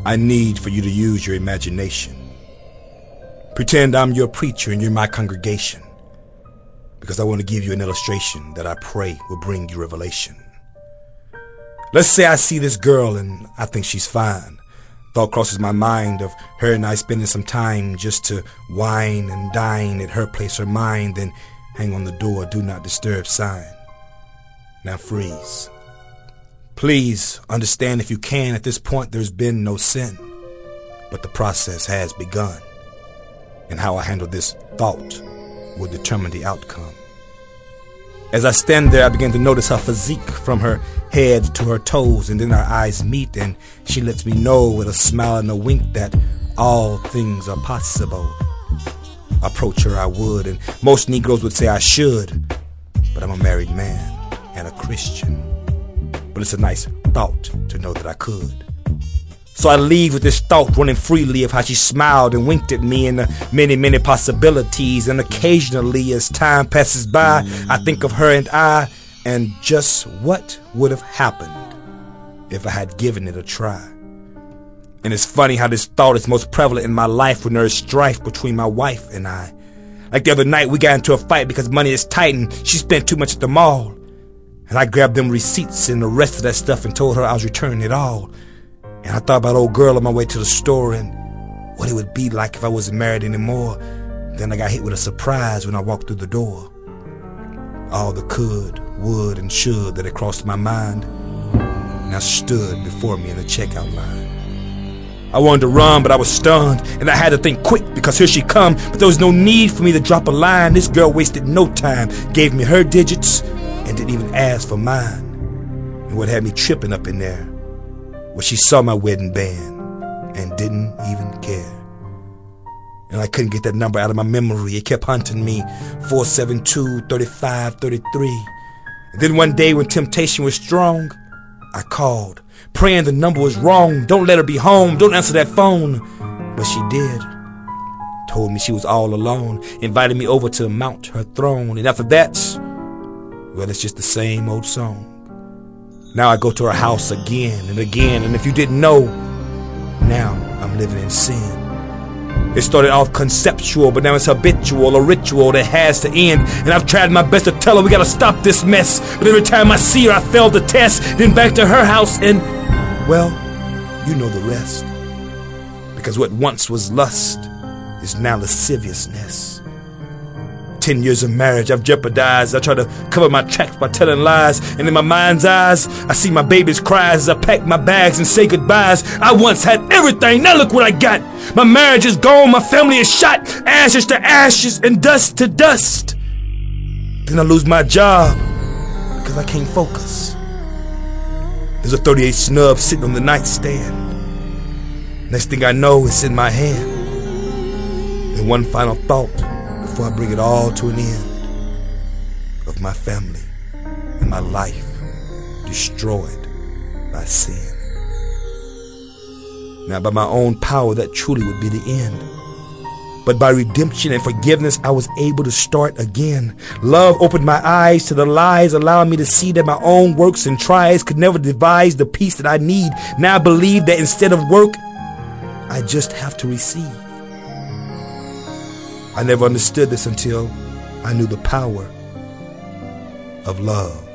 I need for you to use your imagination. Pretend I'm your preacher and you're my congregation, because I want to give you an illustration that I pray will bring you revelation. Let's say I see this girl and I think she's fine. Thought crosses my mind of her and I spending some time just to wine and dine at her place or mine, then hang on the door, do not disturb sign. Now freeze. Please understand, if you can, at this point there's been no sin, but the process has begun, and how I handle this thought will determine the outcome. As I stand there, I begin to notice her physique from her head to her toes, and then our eyes meet and she lets me know with a smile and a wink that all things are possible. Approach her I would, and most Negroes would say I should, but I'm a married man and a Christian. But it's a nice thought to know that I could. So I leave with this thought running freely of how she smiled and winked at me, and the many, many possibilities. And occasionally, as time passes by, I think of her and just what would have happened if I had given it a try. And it's funny how this thought is most prevalent in my life when there is strife between my wife and I. Like the other night, we got into a fight because money is tight and she spent too much at the mall. And I grabbed them receipts and the rest of that stuff and told her I was returning it all. And I thought about old girl on my way to the store and what it would be like if I wasn't married anymore. Then I got hit with a surprise when I walked through the door. All the could, would, and should that had crossed my mind now stood before me in the checkout line. I wanted to run, but I was stunned, and I had to think quick because here she come. But there was no need for me to drop a line. This girl wasted no time, gave me her digits, and didn't even ask for mine. And what had me tripping up in there was she saw my wedding band and didn't even care. And I couldn't get that number out of my memory. It kept hunting me, 472-3533. And then one day when temptation was strong, I called, praying the number was wrong. Don't let her be home, don't answer that phone. But she did. Told me she was all alone, invited me over to mount her throne. And after that, well, it's just the same old song. Now I go to her house again and again, and if you didn't know, now I'm living in sin. It started off conceptual, but now it's habitual, a ritual that has to end. And I've tried my best to tell her we gotta stop this mess, but every time I see her I fail the test. Then back to her house and, well, you know the rest. Because what once was lust is now lasciviousness. 10 years of marriage I've jeopardized. I try to cover my tracks by telling lies, and in my mind's eyes I see my baby's cries as I pack my bags and say goodbyes. I once had everything, now look what I got. My marriage is gone, my family is shot, ashes to ashes and dust to dust. Then I lose my job because I can't focus. There's a 38 snub sitting on the nightstand. Next thing I know, it's in my hand. And one final thought before I bring it all to an end, of my family and my life destroyed by sin. Now by my own power that truly would be the end, but by redemption and forgiveness I was able to start again. Love opened my eyes to the lies, allowing me to see that my own works and tries could never devise the peace that I need. Now I believe that instead of work, I just have to receive. I never understood this until I knew the power of love.